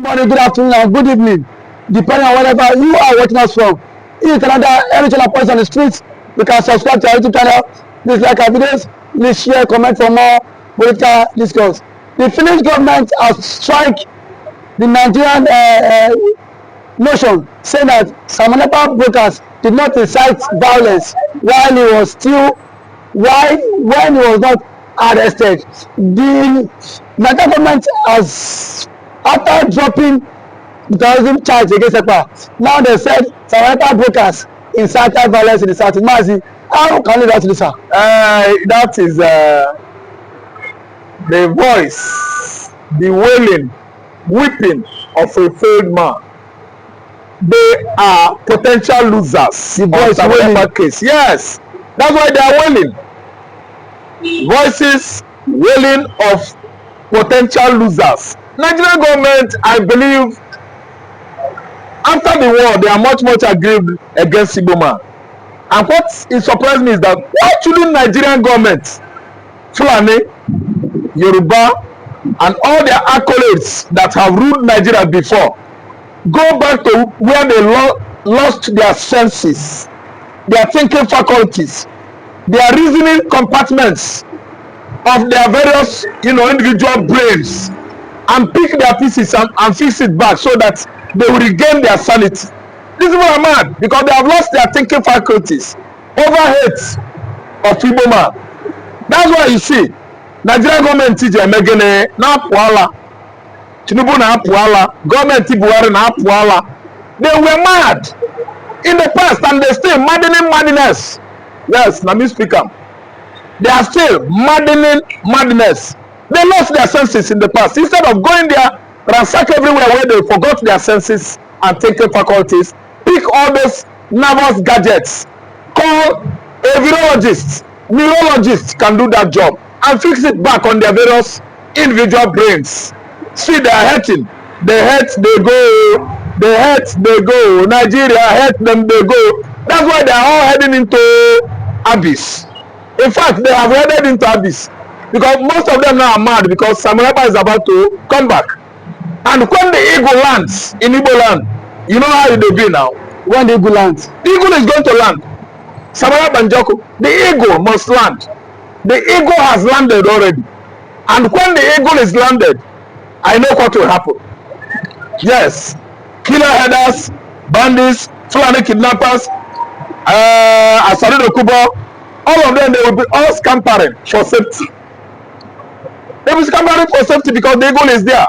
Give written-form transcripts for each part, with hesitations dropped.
morning, good afternoon, and good evening, depending on wherever you are watching us from. If Canada, any channel points on the streets, you can subscribe to our YouTube channel. Please like our videos. Please share, comment for more political discourse. The Finnish government has strike the Nigerian notion, saying that Simon Ekpa brokers did not incite violence while he was when he was not arrested. The Nigerian government has, after dropping the terrorism charge against Ekpa, now they said Simon Ekpa brokers incited violence in the South. Mazi, how can you react to this, sir? That is the voice, the wailing, weeping of a failed man. They are potential losers. The voice wailing case. Yes, that's why they are wailing. Voices wailing of potential losers. Nigerian government, I believe, after the war, they are much aggrieved against Igbo man. And what is surprised me is that why shouldn't Nigerian government, Fulani, Yoruba, and all their accolades that have ruled Nigeria before, go back to where they lost their senses, their thinking faculties, their reasoning compartments of their various, individual brains, and pick their pieces and fix it back so that they will regain their sanity. These people are mad because they have lost their thinking faculties over hate of Igbo man. That's why you see Nigerian government is megene na apụala, Tinubu na apụala, government Buhari na apụala. They were mad in the past and they still maddening madness. Yes, let me speak up. They are still maddening madness. They lost their senses in the past. Instead of going there, ransack everywhere where they forgot their senses and thinking faculties, pick all those nervous gadgets, call a virologist, neurologist can do that job and fix it back on their various individual brains. See, they are hurting. They hurt, they go. They hurt, they go. Nigeria hurt them, they go. That's why they are all heading into abyss. In fact, they have headed into abyss because most of them now are mad because Simon Ekpa is about to come back. And when the eagle lands in Igbo land, you know how it will be now. When the eagle lands, the eagle is going to land. Simon Ekpa and Joko, the eagle must land. The eagle has landed already. And when the eagle is landed, I know what will happen. Yes, killer headers, bandits, Fulani kidnappers, Asari Dokubo, all of them, they will be all scampering for safety. They will be scampering for safety because the eagle is there.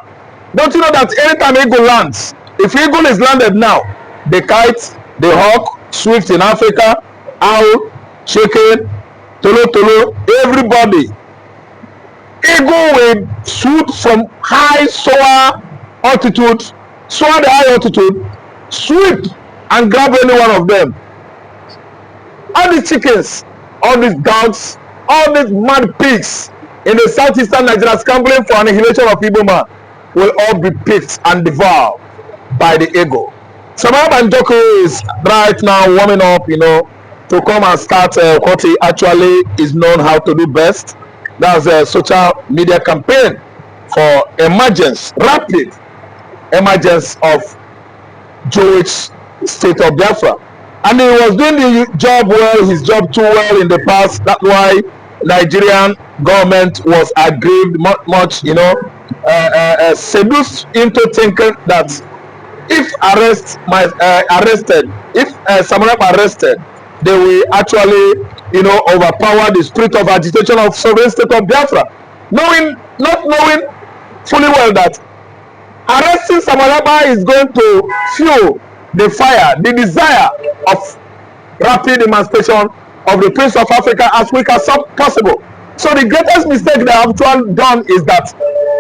Don't you know that anytime eagle lands, if eagle is landed now, the kite, the hawk, swift in Africa, owl, chicken, tolo, everybody, eagle will shoot from high soar altitude, soar the high altitude, sweep and grab any one of them. All these chickens, all these dogs, all these mad pigs in the southeastern Nigeria scrambling for annihilation of Igbo man will all be picked and devoured by the eagle. Simon Ekpa is right now warming up, to come and start what he actually is known how to do best. That's a social media campaign for rapid emergence of Jewish state of Biafra. And he was doing the job well, his job too well in the past. That's why Nigerian government was aggrieved much, seduced into thinking that if Simon Ekpa arrested, they will actually, overpower the spirit of agitation of sovereign state of Biafra, not knowing fully well that arresting Simon Ekpa is going to fuel the fire, the desire of rapid emancipation of the Prince of Africa as quick as possible. So the greatest mistake they have done is that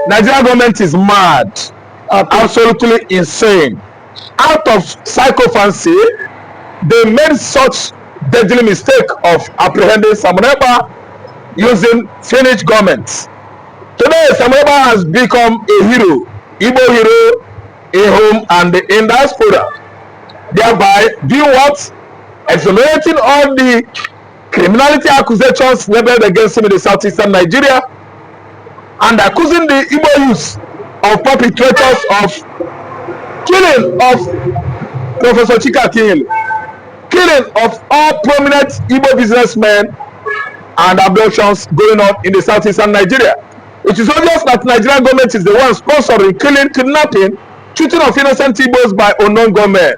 Nigerian government is mad, absolutely insane. Out of psychophancy, they made such deadly mistake of apprehending Simon Ekpa using Finnish government. Today, Simon Ekpa has become a hero, Igbo hero, in home and in diaspora. Thereby, doing what? Exonerating all the criminality accusations leveled against him in the southeastern Nigeria and accusing the Igbo youth of perpetrators of killing of Professor Chika King, killing of all prominent Igbo businessmen, and abductions going on in the southeastern Nigeria. It is obvious that Nigerian government is the one sponsoring killing, kidnapping, shooting of innocent Igbos by unknown government.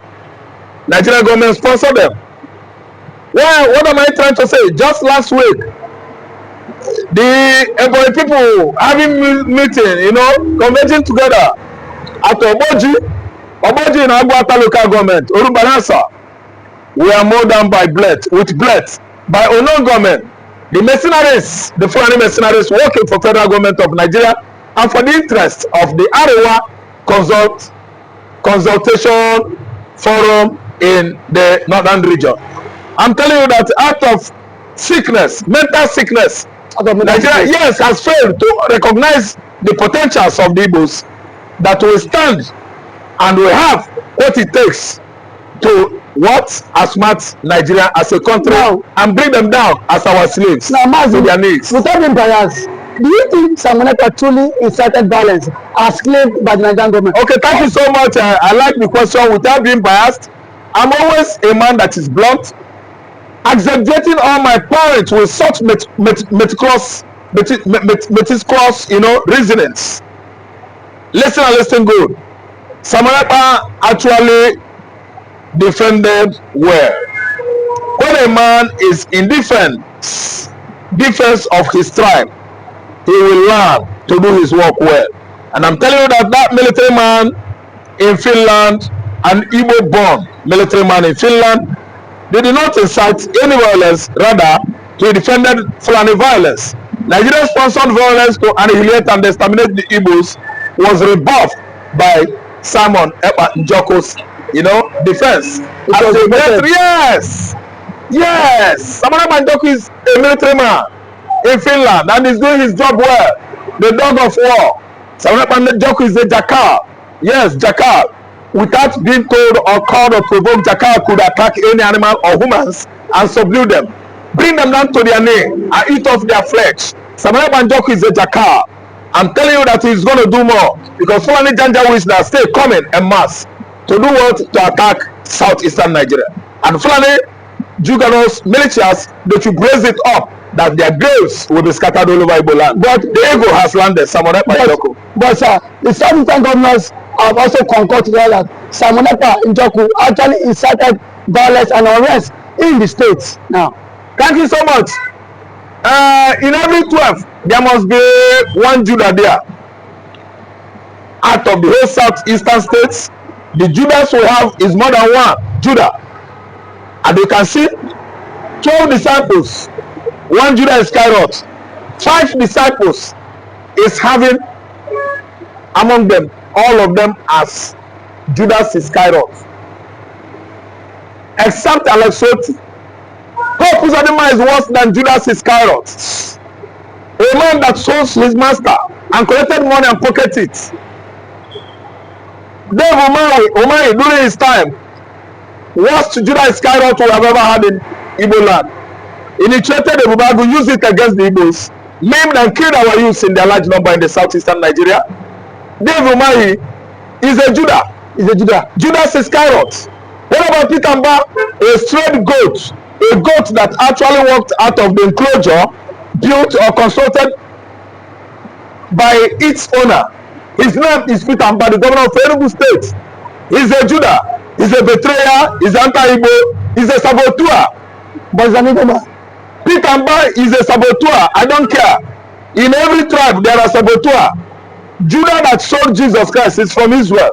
Nigerian government sponsor them. Well, what am I trying to say? Just last week, the Ebonyi people having meeting, you know, convention together at Oboji in Agwata local government, Orubanasa. We are more than by blood, with blood, by unknown government. The mercenaries, the foreign mercenaries working for federal government of Nigeria and for the interest of the Arewa consultation forum in the northern region. I'm telling you that out of sickness, mental sickness, Nigeria, yes, has failed to recognize the potentials of the Igbos, that we stand and we have what it takes to smart Nigeria as a country now, and bring them down as our slaves now, to their needs. Without being biased, do you think Simon Ekpa truly incited violence as claimed by the Nigerian government? Okay, thank you so much. I like the question. Without being biased, I'm always a man that is blunt, exaggerating all my points with such meticulous, you know, reasonings. Listen and listen good. Simon Ekpa actually defended well. When a man is in defense of his tribe, he will learn to do his work well. And I'm telling you that military man in Finland, an Igbo-born military man in Finland, they did not incite any violence, rather he defended Fulani violence. Nigeria-sponsored violence to annihilate and exterminate the Igbos was rebuffed by Simon Ekpa Njoku's, you know, defense. Yes. Simon Ekpa Njoku is a military man in Finland and is doing his job well. The dog of war. Simon Ekpa Njoku is a jackal. Yes, jackal. Without being told or called or provoked, jackal could attack any animal or humans and subdue them, bring them down to their knee and eat off their flesh. Simon Ekpa Njoku is a jackal. I'm telling you that he's going to do more, because Fulani Janjaweeds that stay coming en masse to do what? To attack southeastern Nigeria. And Fulani Juganos militias, they should raise it up that their graves will be scattered all over Igbo land. But the ego has landed. Simon Ekpa Njoku. But sir, the southeastern governors have also concurred together that Simon Ekpa Njoku actually incited violence and unrest in the states now. Thank you so much. In every 12, there must be one Judah there. Out of the whole southeastern states, the Judas we have is more than one Judah. And you can see 12 disciples, one Judah Iscariot, 5 disciples is having among them, all of them as Judas Iscariot, except Alexoti. Pope Uzodinma is worse than Judas Iscariot, a man that sold his master and collected money and pocketed it. Dave Umahi during his time, worst Judas Iscariot we have ever had in Igbo land. Initiated the Bubagu, used it against the Igbos, maimed and killed our youths in their large number in the southeastern Nigeria. Dave Umahi is a Judah. Judas Iscariot. What about Peter Mba? A straight goat. A goat that actually walked out of the enclosure built or constructed by its owner. His name is Peter Mba, the governor of Enugu State. He's a Judah. He's a betrayer. He's anti-Igbo. He's a saboteur. But Peter Mba is a saboteur. I don't care. In every tribe there are saboteurs. Judah that sold Jesus Christ is from Israel.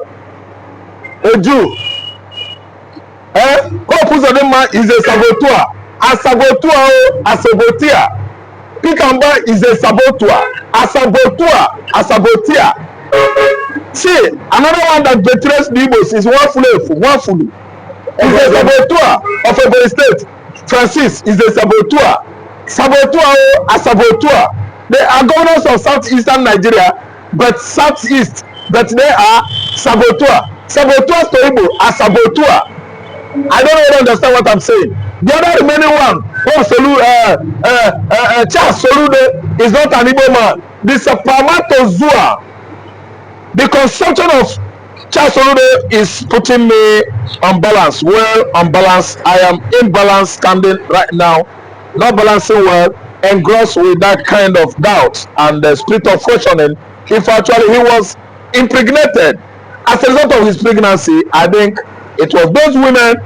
A Jew. Pope Uzodinma is a saboteur. A saboteur. Peter Mba is a saboteur. A saboteur. See, another one that betrays the Igbos is Wafulu. He's a saboteur of Ebonyi State. Francis is a saboteur. A saboteur. They are governors of southeastern Nigeria, but southeast, but they are saboteur. Saboteurs to Igbo are saboteur. I don't really understand what I'm saying. The other remaining one, Charles Solude, is not an Igbo man. The Sapamato Zua, the construction of Charles Olude is putting me on balance, well unbalanced. I am imbalanced standing right now, not balancing well, engrossed with that kind of doubt and the spirit of questioning if actually he was impregnated. As a result of his pregnancy, I think it was those women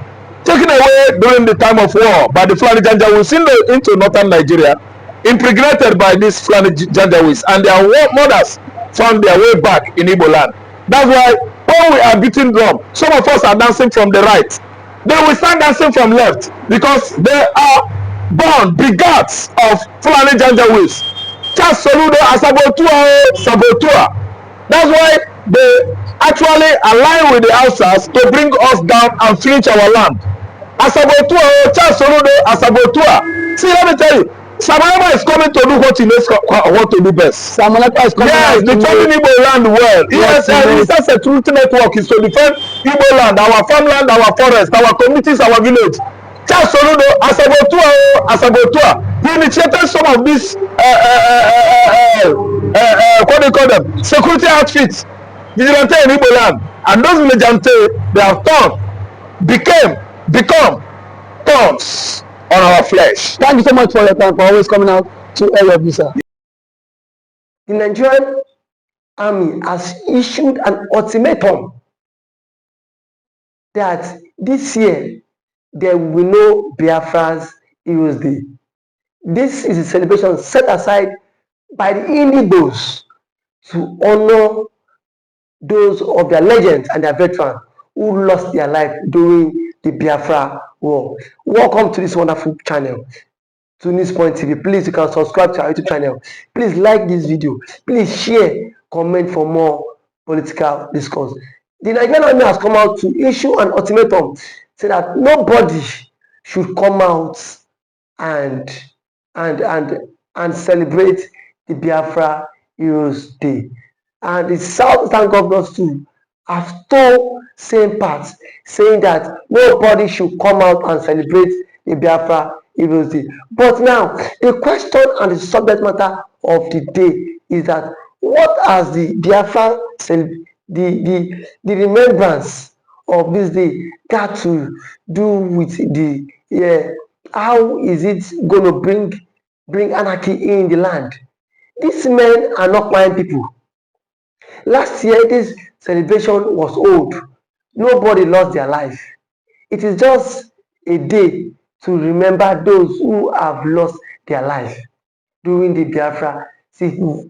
taken away during the time of war by the Fulani Janjaweeds into northern Nigeria, impregnated by these Fulani Janjaweeds, and their mothers found their way back in Igbo land. That's why when we are beating drum, some of us are dancing from the right. They will start dancing from left because they are born begats of Fulani Janjaweeds. Charles Soludo as saboteur. That's why they actually align with the Hausas to bring us down and finish our land. Asabotua, Charles Soludo, Asabotua. See, let me tell you, Simon Ekpa is coming to do what he knows what to do best. Simon Ekpa is coming. Yes, defending Igbo land well. Yes, Minister Security Network is to defend Igbo land, our farmland, our forest, our communities, our village. Charles Soludo, Asabotua, he initiated some of these, what do you call them, security outfits, vigilante in Igbo land. And those vigilante, they have become thorns on our flesh. Thank you so much for your time, for always coming out to air your visa. The Nigerian army has issued an ultimatum that this year there will be no Biafra's Heroes Day. This is a celebration set aside by the Indigbos to honor those of their legends and their veterans who lost their life during the Biafra war. Welcome to this wonderful channel, Tunis Point TV. Please, you can subscribe to our YouTube channel. Please like this video. Please share, comment for more political discourse. The Nigerian army has come out to issue an ultimatum, say that nobody should come out and celebrate the Biafra Heroes Day. And the Southern governors too have told same parts, saying that nobody should come out and celebrate the Biafra Heroes Day. But now, the question and the subject matter of the day is that what has the Biafra, the remembrance of this day got to do with the how is it going to bring anarchy in the land? These men are not blind people. Last year, this celebration was old. Nobody lost their life. It is just a day to remember those who have lost their life during the Biafra civil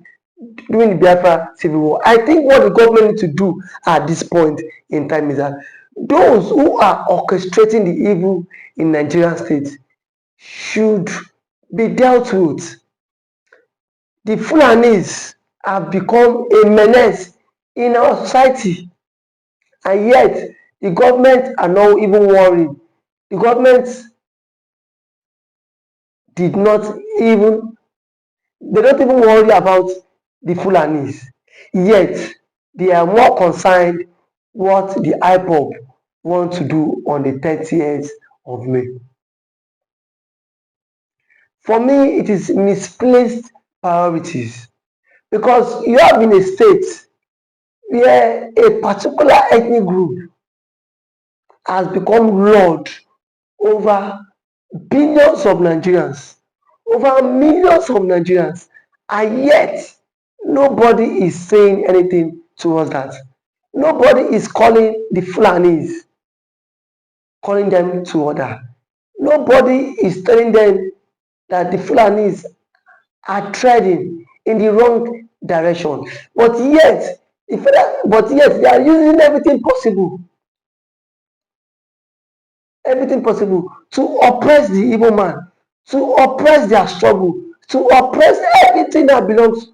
war. I think what the government needs to do at this point in time is that those who are orchestrating the evil in Nigerian state should be dealt with. The Fulanis have become a menace in our society, and yet the government are not even worried. The government don't even worry about the Fulanis, yet they are more concerned what the IPOB want to do on the 30th of May. For me, it is misplaced priorities, because you have in a state where a particular ethnic group has become lord over billions of Nigerians, over millions of Nigerians, and yet nobody is saying anything towards that. Nobody is calling the Fulanis, calling them to order. Nobody is telling them that the Fulanis are treading in the wrong direction. But yet they are using everything possible to oppress the evil man, to oppress their struggle, to oppress everything that belongs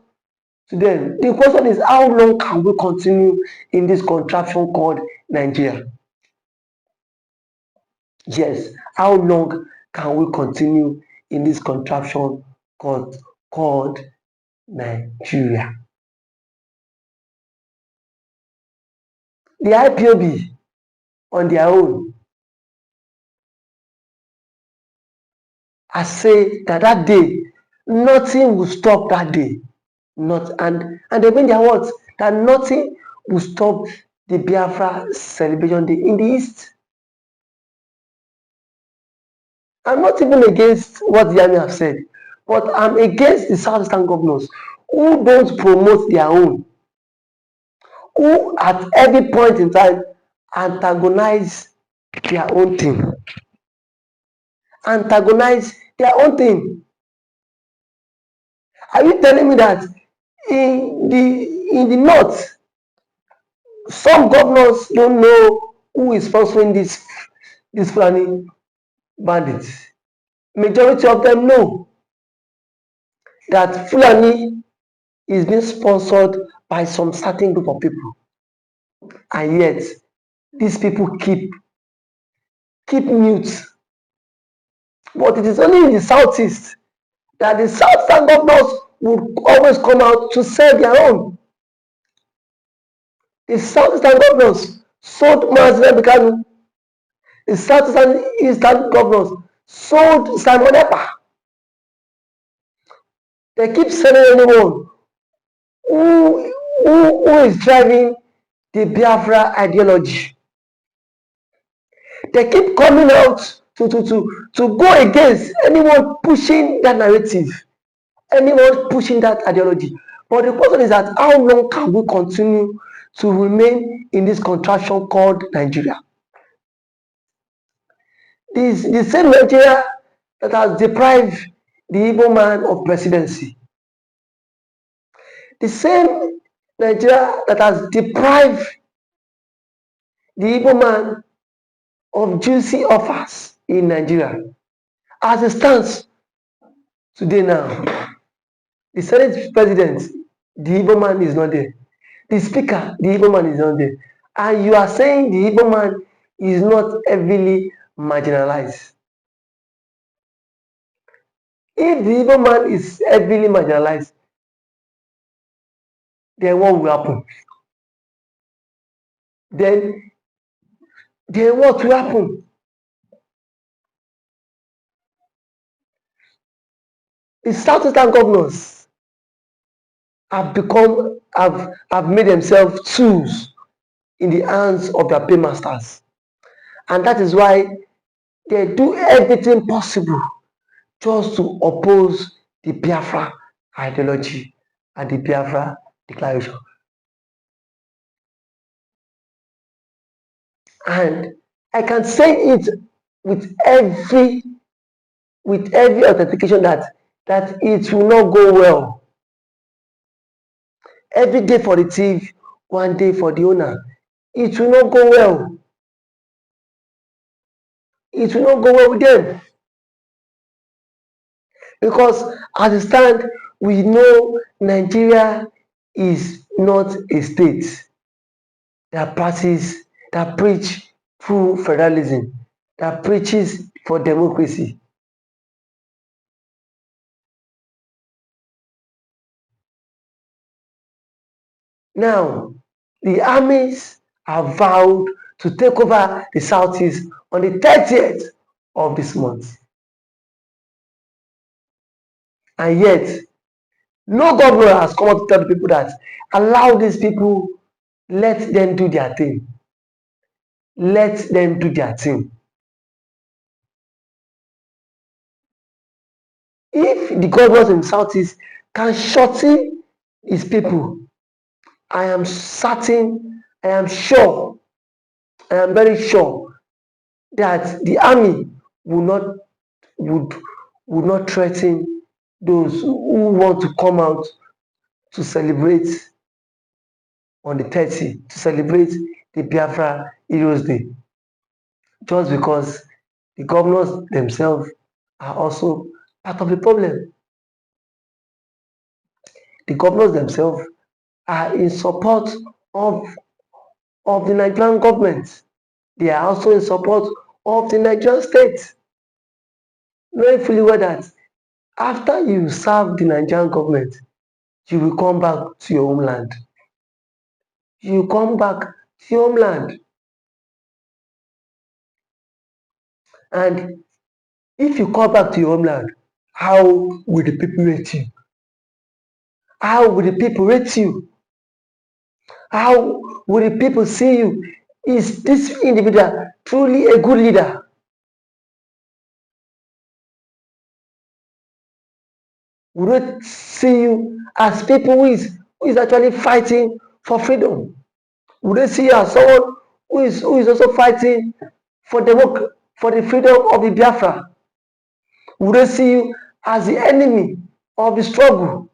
to them. The question is, how long can we continue in this contraption called Nigeria? Yes, how long can we continue in this contraption called Nigeria? The IPOB on their own I say that day, nothing will stop that day. And they mean their words, that nothing will stop the Biafra celebration day in the East. I'm not even against what the army have said, but I'm against the Southeastern governors who don't promote their own, who at every point in time antagonize their own thing. Antagonize their own thing. Are you telling me that in the north, some governors don't know who is sponsoring this Fulani bandits? Majority of them know that Fulani is being sponsored by some certain group of people, and yet these people keep mute. But it is only in the southeast that the southern governors would always come out to sell their own. The southeastern governors sold Marginalization. The southeastern eastern governors sold Simon Ekpa. They keep selling anyone who is driving the Biafra ideology. They keep coming out to go against anyone pushing that narrative, anyone pushing that ideology. But the question is that how long can we continue to remain in this contraction called Nigeria? The same Nigeria that has deprived the Igbo man of presidency, the same Nigeria that has deprived the Igbo man of juicy offers in Nigeria, as it stands today now, the Senate president, the Igbo man is not there. The speaker, the Igbo man is not there. And you are saying the Igbo man is not heavily marginalized. If the Igbo man is heavily marginalized, then what will happen? Then what will happen? The Southeastern governors have made themselves tools in the hands of their paymasters. And that is why they do everything possible just to oppose the Biafra ideology and the Biafra declaration. And I can say it with every authentication that it will not go well. Every day for the thief, one day for the owner. It will not go well. It will not go well with them. Because as it stands, we know Nigeria is not a state that preach through federalism, that preaches for democracy. Now, the armies have vowed to take over the southeast on the 30th of this month. And yet, no governor has come out to tell the people that allow these people, let them do their thing. Let them do their thing. If the governors in the southeast can shorten his people, I am certain, I am sure, I am very sure that the army would not threaten those who want to come out to celebrate on the 30th, to celebrate the Biafra Heroes Day, just because the governors themselves are also part of the problem. The governors themselves are in support of the Nigerian government. They are also in support of the Nigerian state, knowing fully well that after you serve the Nigerian government, you will come back to your homeland. You come back to your homeland. And if you come back to your homeland, how will the people rate you? How will the people rate you? How will the people see you? Is this individual truly a good leader? Will they see you as people who is actually fighting for freedom? Will they see you as someone who is also fighting for for the freedom of the Biafra? Will they see you as the enemy of the struggle?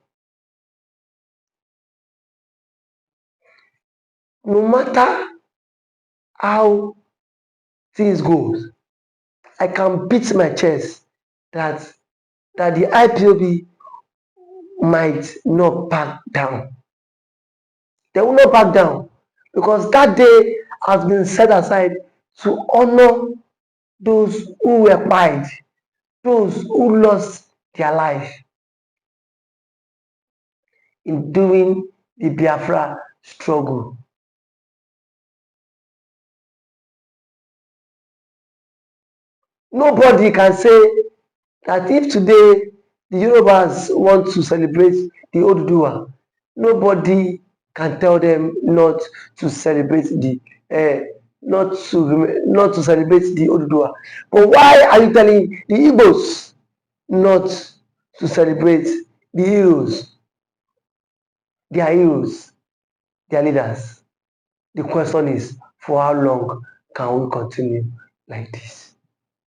No matter how things goes, I can beat my chest that the IPOB might not back down. They will not back down because that day has been set aside to honor those who were pied, those who lost their life in doing the Biafra struggle. Nobody can say that if today the Yorubas want to celebrate the Oduduwa, nobody can tell them not to celebrate the not to celebrate the Oduduwa. But why are you telling the Igbos not to celebrate the heroes, their heroes, their leaders? The question is, for how long can we continue like this?